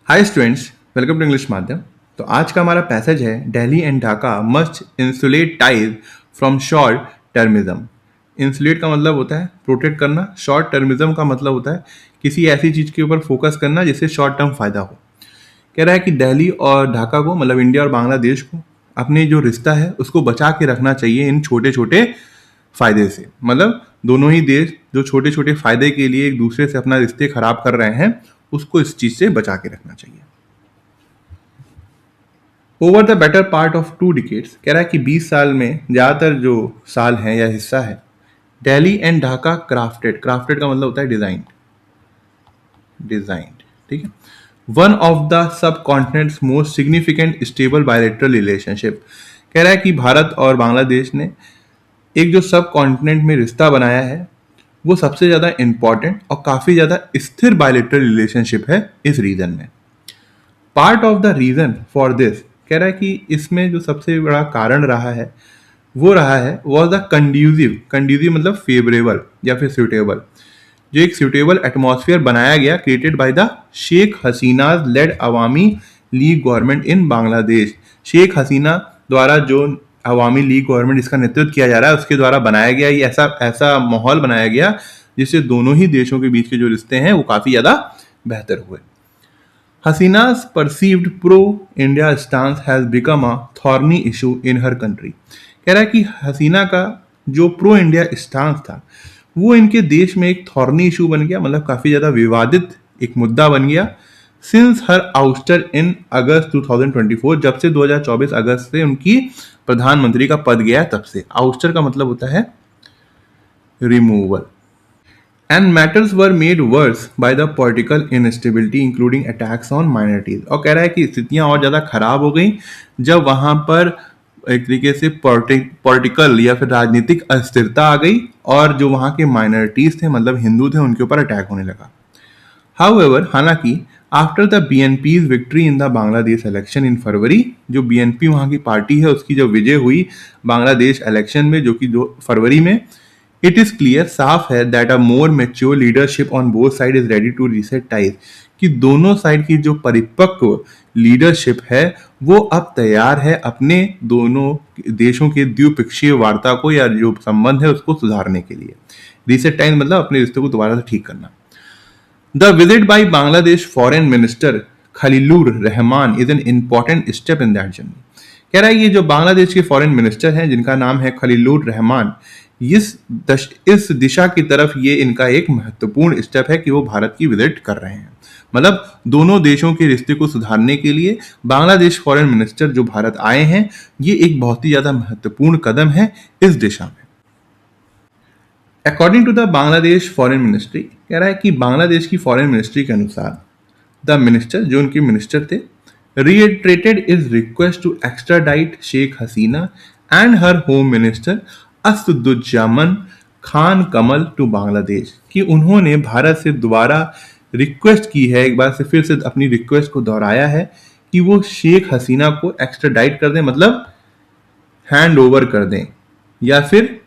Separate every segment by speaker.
Speaker 1: Hi students, welcome to English माध्यम। तो आज का हमारा पैसेज है Delhi and Dhaka must insulate ties from short termism. Insulate का मतलब होता है प्रोटेक्ट करना, शॉर्ट टर्मिज्म का मतलब होता है किसी ऐसी चीज़ के ऊपर फोकस करना जिससे शॉर्ट टर्म फायदा हो। कह रहा है कि दिल्ली और ढाका को मतलब इंडिया और बांग्लादेश को अपने जो रिश्ता है उसको बचा के रखना चाहिए इन छोटे छोटे फायदे से। मतलब दोनों ही देश जो छोटे छोटे फायदे के लिए एक दूसरे से अपना रिश्ते खराब कर रहे हैं उसको इस चीज से बचा के रखना चाहिए। Over the better part of 2 decades, कह रहा है कि 20 साल में ज़्यादातर जो साल हैं या हिस्सा है, Delhi and Dhaka crafted, crafted का मतलब होता है डिजाइन, डिजाइंड, ठीक है, one of the sub continents most significant stable bilateral relationship. कह रहा है कि भारत और बांग्लादेश ने एक जो सब कॉन्टिनेंट में रिश्ता बनाया है वो सबसे ज़्यादा इंपॉर्टेंट और काफ़ी ज़्यादा स्थिर बायलैटरल रिलेशनशिप है इस रीजन में। Part of the region for this, कह रहा है कि इसमें जो सबसे बड़ा कारण रहा है वो रहा है वॉज द कंड्यूसिव, कंड्यूसिव मतलब फेवरेबल या फिर सुटेबल, जो एक सुटेबल एटमॉस्फेयर बनाया गया created by the Sheikh Hasina led Awami League government in Bangladesh. Sheikh Hasina द्वारा जो अवामी लीग गवर्नमेंट इसका नेतृत्व किया जा रहा है उसके द्वारा बनाया गया ये ऐसा ऐसा माहौल बनाया गया जिससे दोनों ही देशों के बीच के जो रिश्ते हैं वो काफ़ी ज़्यादा बेहतर हुए। Hasina's perceived pro-India stance has become a thorny issue in her country। कह रहा है कि हसीना का जो प्रो इंडिया स्टांस था वो इनके देश में एक थॉर्नी इशू बन गया, मतलब काफ़ी ज़्यादा विवादित एक मुद्दा बन गया। सिंस हर आउस्टर इन अगस्त 2024, जब से 2024 अगस्त से उनकी प्रधानमंत्री का पद गया तब से। आउस्टर का मतलब होता है removal. And matters were made worse by the political instability including attacks on minorities. और कह रहा है कि स्थितियां और ज़्यादा खराब हो गई जब वहां पर एक तरीके से पॉलिटिकल या फिर राजनीतिक अस्थिरता आ गई और जो वहां के माइनॉरिटीज थे मतलब हिंदू थे उनके ऊपर अटैक होने लगा। हाउएवर, हालांकि after the BNP's victory in the Bangladesh election in February, जो बीएनपी वहां की पार्टी है उसकी जो विजय हुई बांग्लादेश इलेक्शन में जो कि फरवरी में, इट इज क्लियर, साफ है that a more mature leadership on both side is ready to reset ties, कि दोनों साइड की जो परिपक्व लीडरशिप है वो अब तैयार है अपने दोनों देशों के द्विपक्षीय वार्ता को या जो संबंध है उसको सुधारने के लिए। रीसेट टाइम मतलब अपने रिश्ते को दोबारा से ठीक करना। The visit by Bangladesh foreign minister Khalilur Rahman is an important step in that journey. कह रहा है ये जो बांग्लादेश के फॉरेन मिनिस्टर हैं जिनका नाम है खलीलुर रहमान, इस दिशा की तरफ ये इनका एक महत्वपूर्ण स्टेप है कि वो भारत की विजिट कर रहे हैं। मतलब दोनों देशों के रिश्ते को सुधारने के लिए बांग्लादेश फॉरेन मिनिस्टर जो भारत आए हैं ये एक बहुत ही ज्यादा महत्वपूर्ण कदम है इस दिशा में। According to the Bangladesh foreign ministry, कह रहा है कि बांग्लादेश की फॉरेन मिनिस्ट्री के अनुसार द मिनिस्टर, जो उनके मिनिस्टर थे, reiterated his request to extradite शेख हसीना and her home minister Asaduzzaman Khan Kamal to Bangladesh, कि उन्होंने भारत से दोबारा रिक्वेस्ट की है, एक बार से फिर से अपनी रिक्वेस्ट को दोहराया है कि वो शेख हसीना को एक्स्ट्राडाइट कर दें, मतलब हैंड ओवर कर दें या फिर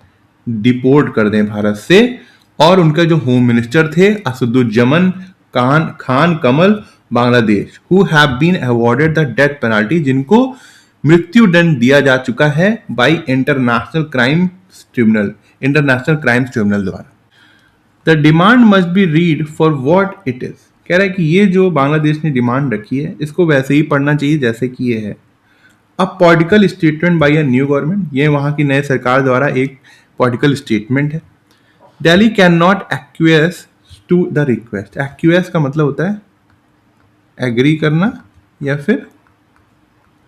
Speaker 1: डिपोर्ट कर दें भारत से, और उनका जो होम मिनिस्टर थे Asaduzzaman Khan Kamal Bangladesh, who have been awarded the death penalty, जिनको मृत्यु दंड दिया जा चुका है बाय इंटरनेशनल क्राइम्स ट्रिब्यूनल द्वारा। The demand must be read for what it is. कह रहा है कि ये जो बांग्लादेश ने डिमांड रखी है इसको वैसे ही पढ़ना चाहिए जैसे कि ये है। अब political statement by a new government, ये वहां की नए सरकार द्वारा एक पॉलिटिकल स्टेटमेंट है। Delhi can not acquiesce to the request. Acquiesce का मतलब होता है एग्री करना या फिर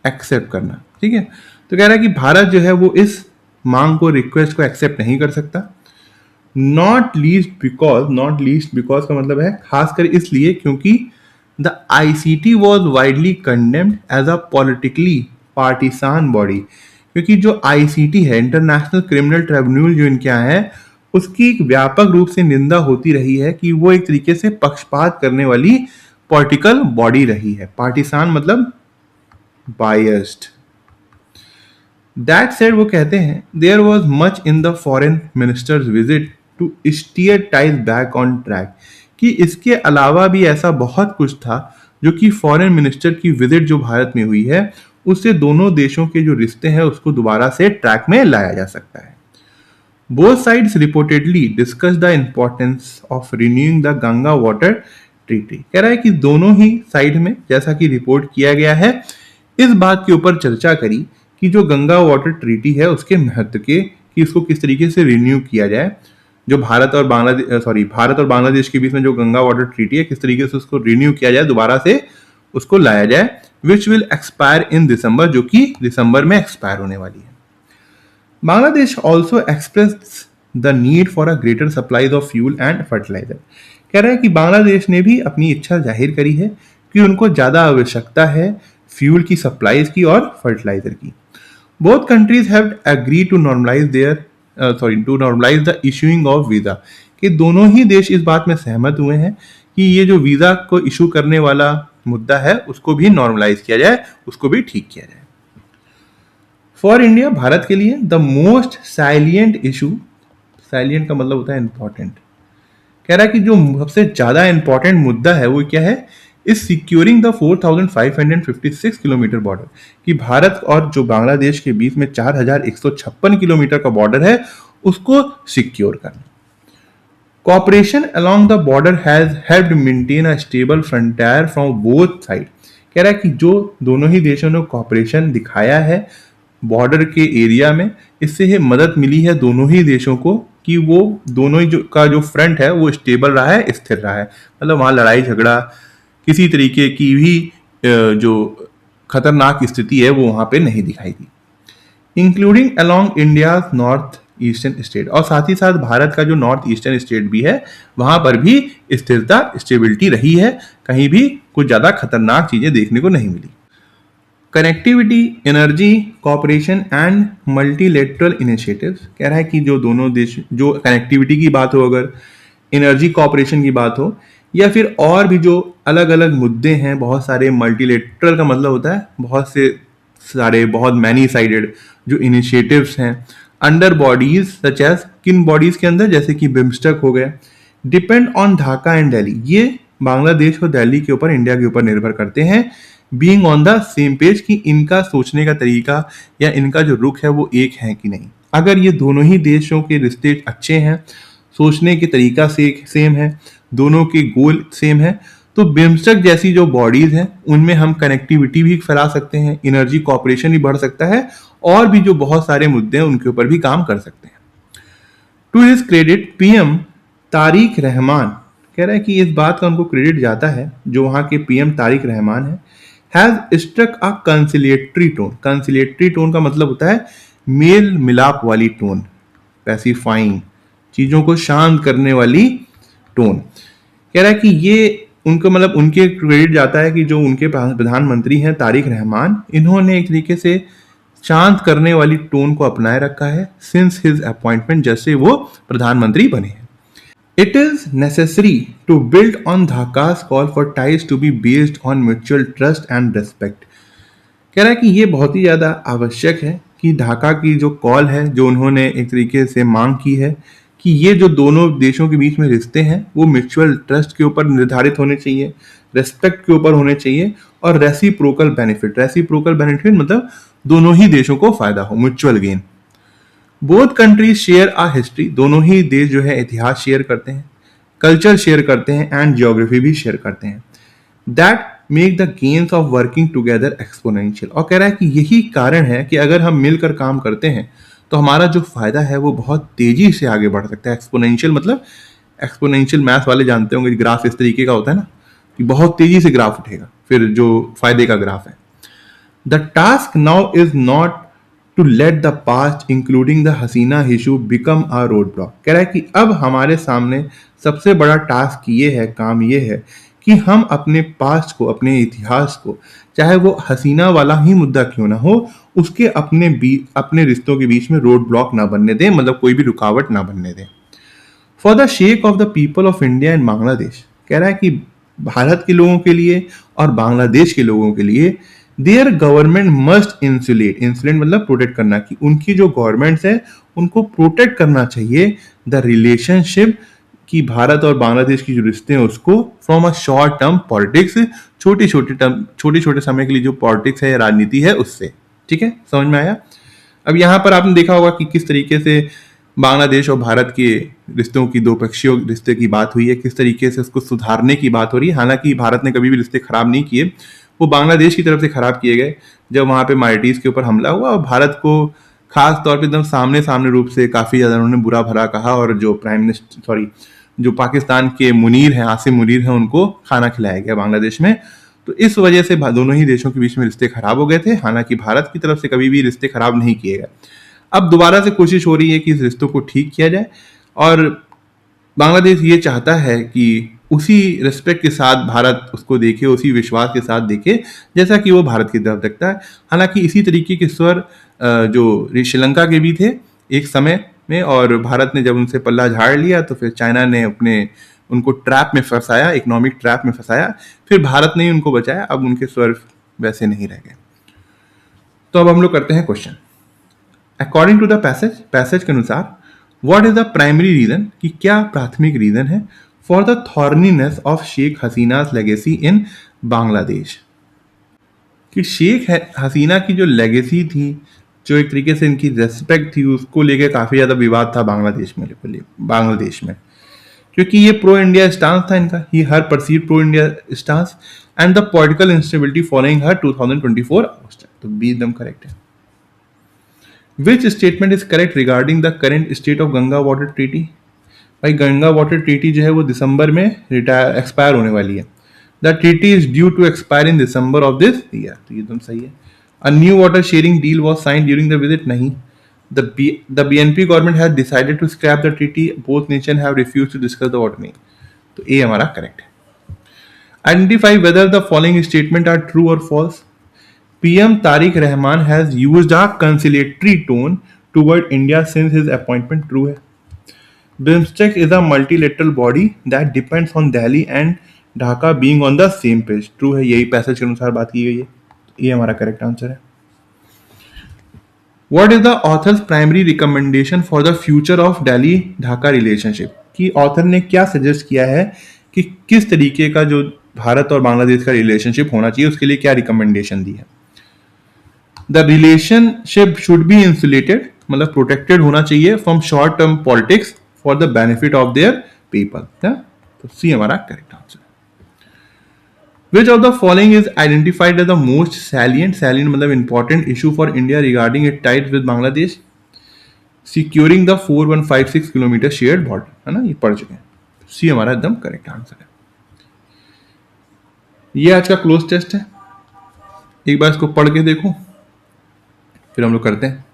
Speaker 1: एक्सेप्ट करना, ठीक है। तो कह रहा है कि भारत जो है वो इस मांग को, रिक्वेस्ट को एक्सेप्ट नहीं कर सकता। नॉट लीस्ट बिकॉज का मतलब है खासकर इसलिए क्योंकि the ICT was widely condemned as a politically partisan body, क्योंकि जो आईसीटी है इंटरनेशनल क्रिमिनल ट्रिब्यूनल जो इनके यहाँ है उसकी एक व्यापक रूप से निंदा होती रही है कि वो एक तरीके से पक्षपात करने वाली पॉलिटिकल बॉडी रही है। पार्टीसान मतलब बायस्ड। दैट सेड, वो कहते हैं there was much in the foreign ministers visit to steer ties back on track, कि इसके अलावा भी ऐसा बहुत कुछ था जो कि फॉरेन मिनिस्टर की विजिट जो भारत में हुई है, उससे दोनों देशों के जो रिश्ते हैं उसको दोबारा से ट्रैक में लाया जा सकता है। Both sides reportedly discussed the importance of renewing the Ganga Water Treaty। कह रहा है कि दोनों ही साइड में, जैसा कि रिपोर्ट किया गया है, इस बात के ऊपर चर्चा करी कि जो गंगा वाटर ट्रीटी है उसके महत्व के, कि उसको किस तरीके से रिन्यू किया जाए। जो भारत और बांग्लादेश के बीच में जो गंगा वाटर ट्रीटी है, किस तरीके से उसको रिन्यू किया जाए, दोबारा से उसको लाया जाए, विच विल एक्सपायर इन दिसंबर, जो कि दिसंबर में एक्सपायर होने वाली है। Bangladesh also expressed the need for a greater supplies of fuel and fertilizer। कह रहा है कि बांग्लादेश ने भी अपनी इच्छा जाहिर करी है कि उनको ज़्यादा आवश्यकता है फ्यूल की सप्लाईज की और फर्टिलाइजर की। Both countries have agreed to normalize the issuing of visa। कि दोनों ही देश इस बात में सहमत हुए हैं कि ये जो वीज़ा को इशू करने वाला मुद्दा है उसको भी नॉर्मलाइज किया जाए, उसको भी ठीक किया जाए। फॉर इंडिया, भारत के लिए द मोस्ट साइलियंट इशू, साइलियंट का मतलब होता है इंपॉर्टेंट, कह रहा है कि जो सबसे ज्यादा इंपॉर्टेंट मुद्दा है वो क्या है, is securing the 4556 kilometre border. कि भारत और जो बांग्लादेश के बीच में 4156 किलोमीटर का बॉर्डर है उसको सिक्योर करना। Cooperation along the border has helped maintain a stable frontier from both side. कह रहा है कि जो दोनों ही देशों ने कॉपरेशन दिखाया है बॉर्डर के एरिया में, इससे ये मदद मिली है दोनों ही देशों को कि वो दोनों ही जो फ्रंट है वो स्टेबल रहा है, स्थिर रहा है। मतलब वहाँ लड़ाई झगड़ा किसी तरीके की भी जो खतरनाक स्थिति है वो वहाँ पे नहीं दिखाई दी। Including along India north eastern state, और साथ ही साथ भारत का जो नॉर्थ ईस्टर्न स्टेट भी है वहाँ पर भी स्थिरता, स्टेबिलिटी रही है, कहीं भी कुछ ज़्यादा खतरनाक चीज़ें देखने को नहीं मिली। Connectivity, energy, cooperation and multilateral initiatives, कह रहा है कि जो दोनों देश, जो कनेक्टिविटी की बात हो, अगर एनर्जी कॉपरेशन की बात हो, या फिर और भी जो अलग अलग मुद्दे हैं, बहुत सारे, मल्टीलेटरल का मतलब होता है बहुत से सारे, बहुत मैनी साइडेड जो इनिशिएटिव्स हैं अंडर बॉडीज सच एज, किन बॉडीज के अंदर, जैसे कि बिम्स्टेक हो गया, depend on Dhaka and Delhi. ये बांग्लादेश और दिल्ली के ऊपर, इंडिया के ऊपर निर्भर करते हैं। Being on the same page, कि इनका सोचने का तरीका या इनका जो रुख है वो एक है कि नहीं। अगर ये दोनों ही देशों के रिश्ते अच्छे हैं, सोचने के तरीका से सेम है, दोनों के गोल सेम है, तो बिम्स्टेक जैसी जो बॉडीज हैं उनमें हम कनेक्टिविटी भी फैला सकते हैं, एनर्जी कॉपरेशन भी बढ़ सकता है, और भी जो बहुत सारे मुद्दे हैं उनके ऊपर भी काम कर सकते हैं। To his credit, PM Tariq Rahman, कह रहा है कि इस बात का उनको क्रेडिट जाता है, जो वहाँ के पीएम तारिक रहमान है, has struck a conciliatory tone. Conciliatory tone का मतलब होता है मेल मिलाप वाली टोन, पैसिफाइंग, चीजों को शांत करने वाली टोन। कह रहा है कि ये उनको, मतलब उनके क्रेडिट जाता है कि जो उनके प्रधानमंत्री हैं तारिक रहमान, इन्होंने एक तरीके से शांत करने वाली टोन को अपनाए रखा है सिंस हिज अपॉइंटमेंट, जैसे वो प्रधानमंत्री बने हैं। It is necessary to build on Dhaka's call for ties to be based on mutual trust and respect। कह रहा है कि ये बहुत ही ज़्यादा आवश्यक है कि ढाका की जो कॉल है, जो उन्होंने एक तरीके से मांग की है, कि ये जो दोनों देशों के बीच में रिश्ते हैं वो म्यूचुअल ट्रस्ट के ऊपर निर्धारित होने चाहिए, रेस्पेक्ट के ऊपर होने चाहिए, और रेसिप्रोकल बेनिफिट, रेसिप्रोकल बेनिफिट मतलब दोनों ही देशों को फायदा हो, mutual gain. Both countries share a history, दोनों ही देश जो है इतिहास शेयर करते हैं, कल्चर शेयर करते हैं, एंड जियोग्राफी भी शेयर करते हैं। That make the gains of working together exponential. और कह रहा है कि यही कारण है कि अगर हम मिलकर काम करते हैं तो हमारा जो फायदा है वो बहुत तेजी से आगे बढ़ सकता है। एक्सपोनेंशियल मतलब, एक्सपोनेंशियल मैथ वाले जानते होंगे, ग्राफ इस तरीके का होता है ना, कि बहुत तेजी से ग्राफ उठेगा, फिर जो फायदे का ग्राफ है। The task now is not to let the past including the Hasina issue become a road block. कह रहा है कि अब हमारे सामने सबसे बड़ा टास्क ये है, काम ये है कि हम अपने पास्ट को, अपने इतिहास को, चाहे वो हसीना वाला ही मुद्दा क्यों ना हो, उसके अपने रिश्तों के बीच में रोड ब्लॉक ना बनने दें, मतलब कोई भी रुकावट ना बनने दें। For the shake of the people of India and Bangladesh, कह रहा है कि भारत के लोगों के लिए और बांग्लादेश के लोगों के लिए, there government must insulate, insulate मतलब प्रोटेक्ट करना, कि उनकी जो गवर्नमेंट्स है उनको प्रोटेक्ट करना चाहिए द रिलेशनशिप, कि भारत और बांग्लादेश की जो रिश्ते हैं उसको from a short term politics, छोटे छोटे समय के लिए जो पॉलिटिक्स है या राजनीति है उससे। ठीक है, समझ में आया। अब यहाँ पर आपने देखा होगा कि किस तरीके से बांग्लादेश और भारत के रिश्तों की, दो पक्षीय रिश्ते की बात हुई है, किस तरीके से उसको सुधारने की बात हो रही है। हालांकि भारत ने कभी भी रिश्ते खराब नहीं किए, वो बांग्लादेश की तरफ से खराब किए गए जब वहां पे माइनॉरिटीज के ऊपर हमला हुआ, और भारत को खास तौर पे एकदम सामने सामने रूप से काफी ज्यादा उन्होंने बुरा भला कहा, और जो प्राइम मिनिस्टर सॉरी जो पाकिस्तान के मुनीर हैं, आसिम मुनीर हैं, उनको खाना खिलाया गया बांग्लादेश में। तो इस वजह से दोनों ही देशों के बीच में रिश्ते खराब हो गए थे। हालांकि भारत की तरफ से कभी भी रिश्ते खराब नहीं किए गए। अब दोबारा से कोशिश हो रही है कि इस रिश्तों को ठीक किया जाए, और बांग्लादेश ये चाहता है कि उसी रिस्पेक्ट के साथ भारत उसको देखे, उसी विश्वास के साथ देखे जैसा कि वो भारत की तरफ देखता है। हालांकि इसी तरीके के स्वर जो श्रीलंका के भी थे एक समय में, और भारत ने जब उनसे पल्ला झाड़ लिया तो फिर चाइना ने उनको ट्रैप में फंसाया, इकोनॉमिक ट्रैप में फंसाया, फिर भारत ने ही उनको बचाया। अब उनके स्वर वैसे नहीं रह गए। तो अब हम लोग करते हैं question. According to the passage के अनुसार what is the primary reason, कि क्या प्राथमिक रीजन है for the thorniness of Sheikh Hasina's legacy in Bangladesh, कि शेख हसीना की जो लेगेसी थी, जो एक तरीके से इनकी रेस्पेक्ट थी, उसको लेके काफी ज्यादा विवाद था बांग्लादेश में, क्योंकि ये प्रो इंडिया स्टांस था इनका, he her perceived pro India stance and the political instability following her 2024 August. तो बी एकदम करेक्ट है। Which statement is correct regarding the current state of Ganga Water Treaty? भाई गंगा वाटर ट्रीटी जो है वो दिसंबर में एक्सपायर होने वाली है। The treaty is due to expire in December of this year. तो ये एकदम सही है। A new water sharing deal was signed during the visit, नहीं। The BNP government has decided to scrap the treaty, both nation have refused to discuss the water, नहीं। तो A हमारा correct है। Identify whether the following statement are true or false. PM Tariq Rahman has used a conciliatory tone toward India since his appointment, true है। BIMSTEC is a multilateral body that depends on Delhi and Dhaka being on the same page, true है। यही passage के अनुसार बात की गई है। ये हमारा करेक्ट आंसर है। What is the author's primary recommendation for the future of Delhi Dhaka relationship, कि ऑथर ने क्या सजेस्ट किया है कि किस तरीके का जो भारत और बांग्लादेश का रिलेशनशिप होना चाहिए, उसके लिए क्या रिकमेंडेशन दी है। The relationship should be insulated, मतलब प्रोटेक्टेड होना चाहिए from short term politics for the benefit of their people. तो सी हमारा करेक्ट आंसर है। Which of the following is identified as the most salient मतलब important issue for India regarding it tight with Bangladesh, securing the 4156 kilometre shared border, है ना, ये पढ़ चुके हैं। सी हमारा एकदम करेक्ट आंसर है। ये आज का क्लोज टेस्ट है, एक बार इसको पढ़ के देखो, फिर हम लोग करते हैं।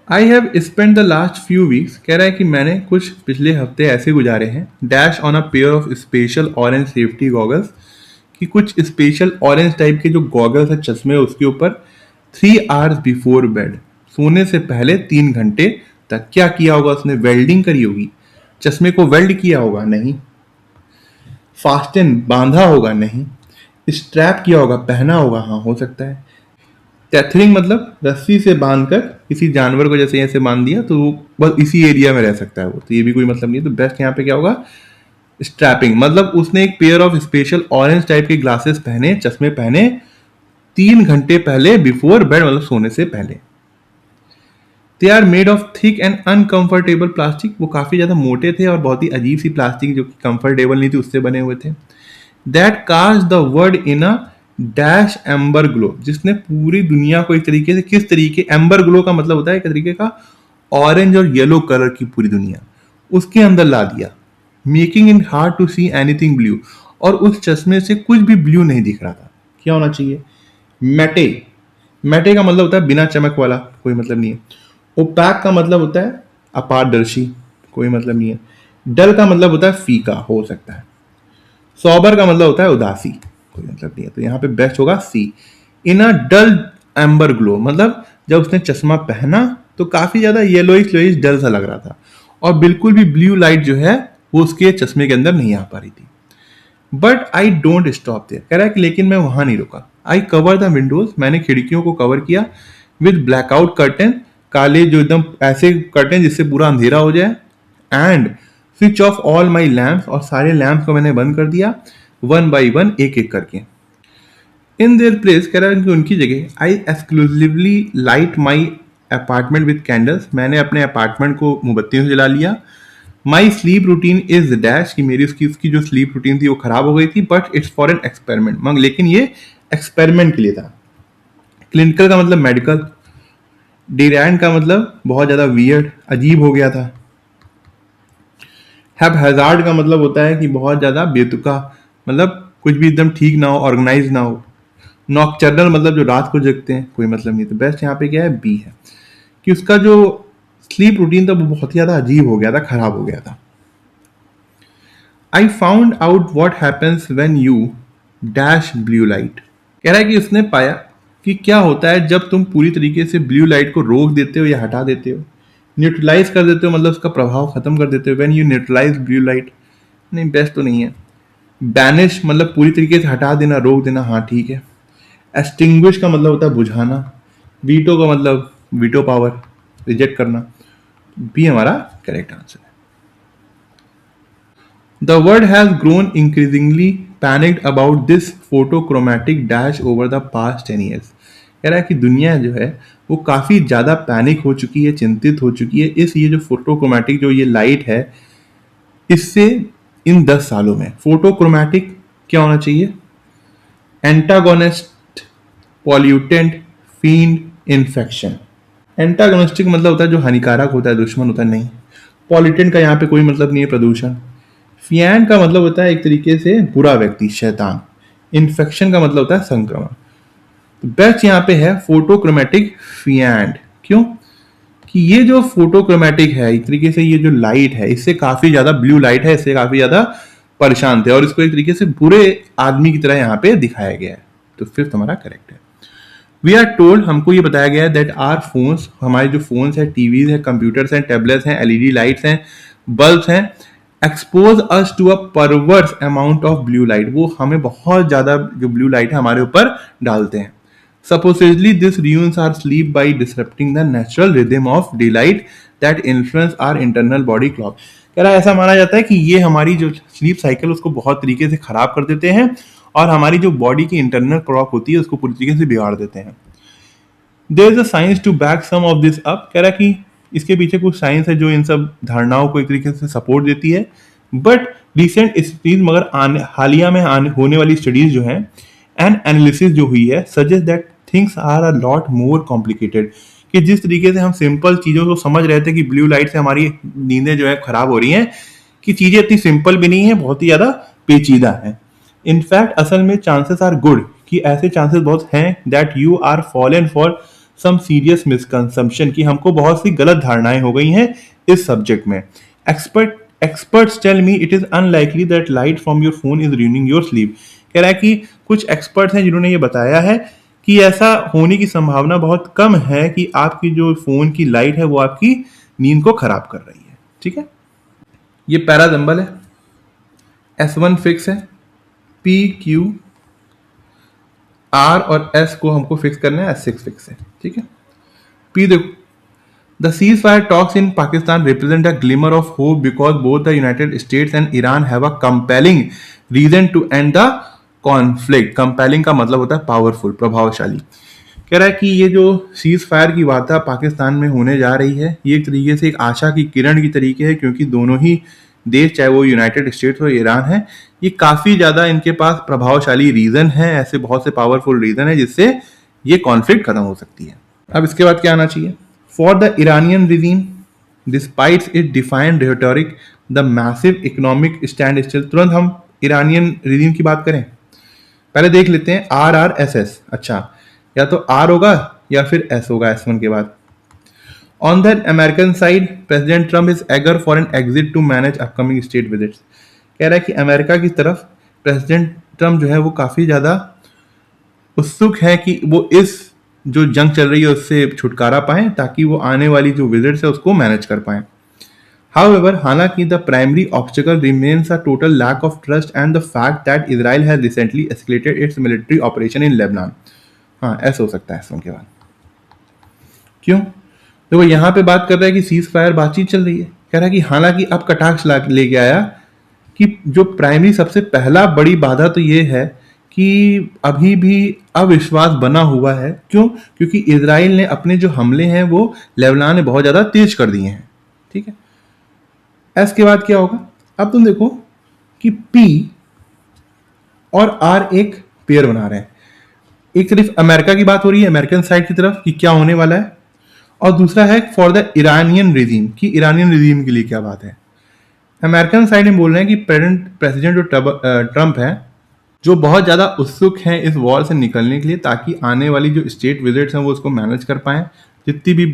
Speaker 1: I have spend the last few weeks, कह रहा है कि मैंने कुछ पिछले हफ्ते ऐसे गुजारे हैं, dash on a pair of special orange safety goggles, कि कुछ स्पेशल ऑरेंज टाइप के जो गॉगल्स है, चश्मे, उसके ऊपर 3 आवर्स बिफोर बेड, सोने से पहले 3 घंटे तक क्या किया होगा उसने, वेल्डिंग करी होगी, चश्मे को वेल्ड किया होगा, नहीं। फास्टन बांधा होगा, नहीं। स्ट्रैप किया होगा, पहना होगा, हाँ हो सकता है। टेथरिंग मतलब रस्सी से बांधकर किसी जानवर को जैसे ऐसे बांध दिया तो वो बस इसी एरिया में रह सकता है वो, तो ये भी कोई मतलब नहीं है। तो बेस्ट यहाँ पे क्या होगा, स्ट्रैपिंग, मतलब उसने एक pair of special orange type के ग्लासेस पहने, चश्मे पहने 3 घंटे पहले, बिफोर बेड मतलब सोने से पहले। They are made of thick and uncomfortable plastic, वो काफी ज्यादा मोटे थे और बहुत ही अजीब सी प्लास्टिक जो कि कंफर्टेबल नहीं थी उससे बने हुए थे। That caste the word in a dash amber glow, जिसने पूरी दुनिया को एक तरीके से, किस तरीके, एम्बर ग्लो का मतलब होता है एक तरीके का ऑरेंज और येलो कलर की पूरी दुनिया, उसके अंदर ला दिया। Making it hard to see anything blue, और उस चश्मे से कुछ भी ब्लू नहीं दिख रहा था। क्या होना चाहिए, मैटे, मैटे का मतलब होता है बिना चमक वाला, कोई मतलब नहीं है। ओपैक का मतलब होता है अपारदर्शी, कोई मतलब नहीं है। डल का मतलब होता है फीका, हो सकता है। सॉबर का मतलब होता है उदासी, कोई मतलब नहीं है। तो यहाँ पे बेस्ट होगा सी, इन अ डल एम्बर ग्लो, मतलब जब उसने चश्मा पहना तो काफी ज्यादा येलोइश डल सा लग रहा था, और बिल्कुल भी ब्लू लाइट जो है वो उसके चश्मे के अंदर नहीं आ पा रही थी। But I don't stop there, कह रहा है कि लेकिन मैं वहां नहीं रुका। आई कवर द विंडोज, मैंने खिड़कियों को कवर किया, विद ब्लैकआउट कर्टन, काले जो एकदम ऐसे कर्टन जिससे पूरा अंधेरा हो जाए, and switch off all my lamps, और सारे लैम्प्स को मैंने बंद कर दिया, वन बाई वन, एक एक करके। इन देयर प्लेस, कह रहा है कि उनकी जगह, I exclusively lit my apartment with candles, मैंने अपने अपार्टमेंट को मोमबत्तियों से जला लिया। My sleep routine is dash, कि मेरी उसकी जो स्लीप रूटीन थी वो खराब हो गई थी, but it's for an experiment, मगर लेकिन ये एक्सपेरिमेंट के लिए था। क्लिनिकल का मतलब मेडिकल, डिरैंड का मतलब बहुत ज्यादा वियर्ड, अजीब हो गया था। हैव हैजार्ड का मतलब होता है कि बहुत ज्यादा बेतुका, मतलब कुछ भी एकदम ठीक ना हो, ऑर्गेनाइज ना हो। नॉकटर्नल मतलब जो रात को जगते हैं, कोई मतलब नहीं। तो बेस्ट यहाँ पे क्या है, बी है, कि उसका जो स्लीप रूटीन था वो बहुत ही ज्यादा अजीब हो गया था, खराब हो गया था। I found out what happens when you dash blue light, कह रहा है कि उसने पाया कि क्या होता है जब तुम पूरी तरीके से ब्लू लाइट को रोक देते हो या हटा देते हो। न्यूट्रलाइज कर देते हो मतलब उसका प्रभाव खत्म कर देते हो। When you neutralise blue light, नहीं बेस्ट तो नहीं है। बैनिश मतलब पूरी तरीके से हटा देना, रोक देना, हाँ ठीक है। एक्सटिंग्विश का मतलब होता है बुझाना। वीटो का मतलब वीटो पावर, रिजेक्ट करना। बी हमारा करेक्ट आंसर है। The world has grown increasingly panicked about this photochromatic dash over the past 10 years. कह रहा है कि दुनिया जो है वो काफ़ी ज़्यादा पैनिक हो चुकी है, चिंतित हो चुकी है इस ये जो फोटोक्रोमैटिक जो ये लाइट है इससे, इन 10 सालों में। फोटोक्रोमैटिक क्या होना चाहिए, antagonist, pollutant, fiend, infection. Antagonistic मतलब होता है जो हानिकारक होता है, दुश्मन होता है, नहीं। पॉल्यूटेंट का यहाँ पे कोई मतलब नहीं है, प्रदूषण। फियैन का मतलब होता है एक तरीके से बुरा व्यक्ति, शैतान। इन्फेक्शन का मतलब होता है संक्रमण। तो बेस्ट यहाँ पे है फोटोक्रोमैटिक फियैंड। क्यों, कि ये जो फोटोक्रोमैटिक है एक तरीके से, ये जो लाइट है इससे काफी ज्यादा, ब्लू लाइट है, इससे काफी ज्यादा परेशान थे और इसको एक तरीके से बुरे आदमी की तरह यहाँ पे दिखाया गया है। तो फिफ्थ हमारा करेक्ट है। वी आर टोल्ड, हमको ये बताया गया है दैट आर फोन्स, हमारे जो फोन्स है, टीवीज है, कंप्यूटर्स हैं, टैबलेट्स हैं, एलईडी लाइट्स हैं, बल्ब्स हैं, expose us to a perverse amount of blue light, वो हमें बहुत ज्यादा जो ब्लू लाइट है हमारे ऊपर डालते हैं। Supposedly this ruins our sleep by disrupting the natural rhythm of daylight that influence our internal body clock। कह रहा है ऐसा माना जाता है कि ये हमारी जो स्लीप साइकिल उसको बहुत तरीके से खराब कर देते हैं और हमारी जो बॉडी की इंटरनल क्लॉक होती है उसको पूरी तरीके से बिगाड़ देते हैं। There is a science to back some of this up, कह रहा है कि इसके पीछे कुछ साइंस है जो इन सब धारणाओं को एक तरीके से सपोर्ट देती है। बट रिसेंट स्टडीज, मगर हालिया में होने वाली स्टडीज जो है एंड एनालिसिस जो हुई है, suggest that things are a lot more complicated, कि जिस तरीके से हम सिंपल चीज़ों को समझ रहे थे कि ब्लू लाइट से हमारी नींदें जो है खराब हो रही हैं, कि चीज़ें इतनी सिंपल भी नहीं है, बहुत ही ज़्यादा पेचीदा है। इनफैक्ट असल में चांसेस आर गुड, कि ऐसे चांसेस बहुत हैं that you are fallen for some serious misconception, कि हमको बहुत सी गलत धारणाएं हो गई हैं इस सब्जेक्ट में। Experts tell me it is unlikely that light from your phone is ruining your sleep. कह रहा है कि कुछ एक्सपर्ट्स हैं जिन्होंने ये बताया है कि ऐसा होने की संभावना बहुत कम है कि आपकी जो फोन की लाइट है वो आपकी नींद को खराब कर रही है। ठीक है, ये पैरा सिंबल है, S1 फिक्स है, P Q R और S को हमको फिक्स करना है, S6 फिक्स है। ठीक है, P देखो, the ceasefire talks in Pakistan represent a glimmer of hope because both the United States and Iran have a compelling reason to end the conflict. Compelling का मतलब होता है पावरफुल, प्रभावशाली। कह रहा है कि ये जो सीज फायर की वार्ता पाकिस्तान में होने जा रही है ये एक तरीके से एक आशा की किरण की तरीके है, क्योंकि दोनों ही देश, चाहे वो यूनाइटेड स्टेट्स और ईरान है, ये काफी ज्यादा इनके पास प्रभावशाली रीजन है, ऐसे बहुत से पावरफुल रीजन है जिससे ये कॉन्फ्लिक्ट खत्म हो सकती है। अब इसके बाद क्या आना चाहिए, for the Iranian regime despite it defined rhetoric the massive economic stand still. तुरंत हम ईरानियन रिजीम की बात करें, पहले देख लेते हैं RRSS। अच्छा, या तो R होगा या फिर S होगा S1 के बाद। On the American side President Trump is eager for an exit to manage upcoming state visits. कह रहा है कि अमेरिका की तरफ प्रेसिडेंट ट्रम्प जो है वो काफी ज्यादा उत्सुक है कि वो इस जो जंग चल रही है उससे छुटकारा पाएं ताकि वो आने वाली जो विजिट्स है उसको मैनेज कर पाएं। However, हालांकि the primary obstacle remains a total lack of trust and the fact that Israel has recently escalated its military operation in Lebanon। हाँ, ऐसा हो सकता है इसके बाद। क्यों? देखो यहाँ पे बात कर रहा है कि सीज फायर बातचीत चल रही है, कह रहा है कि हालांकि अब कटाक्ष लेके आया कि जो प्राइमरी सबसे पहला बड़ी बाधा तो ये है कि अभी भी अविश्वास बना हुआ है। क्यों? क्योंकि इजराइल ने अपने जो हमले हैं वो लेबनान में बहुत ज़्यादा तेज कर दिए हैं। ठीक है, एस के बाद क्या होगा? अब तुम देखो कि पी और आर एक पेयर बना रहे हैं। एक तरफ अमेरिका की बात हो रही है, अमेरिकन साइड की तरफ कि क्या होने वाला है, और दूसरा है फॉर द ईरानियन रिजीम कि ईरानियन रिजीम के लिए क्या बात है। अमेरिकन साइड में बोल रहे हैं कि प्रेसिडेंट जो ट्रंप है, जो बहुत ज़्यादा उत्सुक हैं इस वॉर से निकलने के लिए, ताकि आने वाली जो स्टेट विजिट्स हैं वो उसको मैनेज कर पाएँ, जितनी भी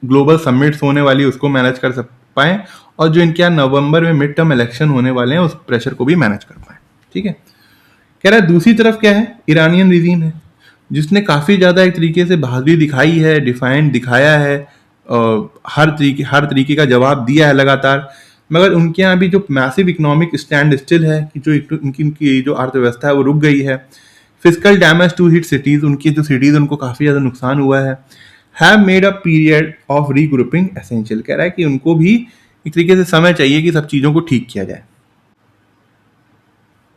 Speaker 1: ग्लोबल समिट्स होने वाली है उसको मैनेज कर पाएँ, और जो इनके यहाँ नवंबर में मिड टर्म इलेक्शन होने वाले हैं उस प्रेशर को भी मैनेज कर पाएँ। ठीक है, कह रहा है दूसरी तरफ क्या है, ईरानियन रिजीम है जिसने काफ़ी ज़्यादा एक तरीके से बहादुरी दिखाई है, डिफाइंड दिखाया है, हर तरीके का जवाब दिया है लगातार, मगर उनके यहाँ भी जो मैसिव इकोनॉमिक स्टैंड स्टिल है कि जो उनकी जो अर्थव्यवस्था है वो रुक गई है। Physical damage to hit cities, उनकी जो सिटीज़ उनको काफ़ी ज़्यादा नुकसान हुआ है। Have made a period of regrouping essential, कह रहा है कि उनको भी एक तरीके से समय चाहिए कि सब चीज़ों को ठीक किया जाए।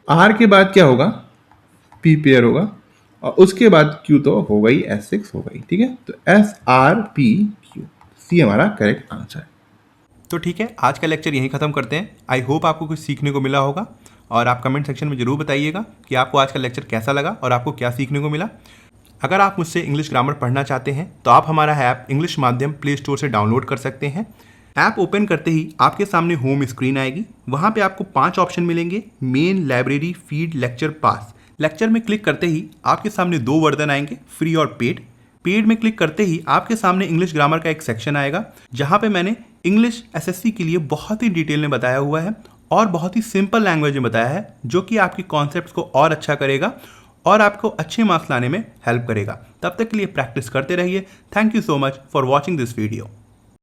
Speaker 1: आर के बाद क्या होगा? पी पेयर होगा, और उसके बाद क्यू तो हो गई, S6 हो गई। ठीक है, तो SRPQ, सी हमारा करेक्ट आंसर है।
Speaker 2: तो ठीक है, आज का लेक्चर यहीं ख़त्म करते हैं। आई होप आपको कुछ सीखने को मिला होगा, और आप कमेंट सेक्शन में ज़रूर बताइएगा कि आपको आज का लेक्चर कैसा लगा और आपको क्या सीखने को मिला। अगर आप मुझसे इंग्लिश ग्रामर पढ़ना चाहते हैं तो आप हमारा ऐप इंग्लिश माध्यम प्ले स्टोर से डाउनलोड कर सकते हैं। ऐप ओपन करते ही आपके सामने होम स्क्रीन आएगी, वहाँ पे आपको 5 ऑप्शन मिलेंगे: मेन, लाइब्रेरी, फीड, लेक्चर, पास। लेक्चर में क्लिक करते ही आपके सामने 2 वर्जन आएंगे, फ्री और पेड। पेड में क्लिक करते ही आपके सामने इंग्लिश ग्रामर का एक सेक्शन आएगा, जहाँ पे मैंने इंग्लिश एसएससी के लिए बहुत ही डिटेल में बताया हुआ है और बहुत ही सिंपल लैंग्वेज में बताया है, जो कि आपकी कॉन्सेप्ट्स को और अच्छा करेगा और आपको अच्छे मार्क्स लाने में हेल्प करेगा। तब तक के लिए प्रैक्टिस करते रहिए। Thank you so much for watching this video.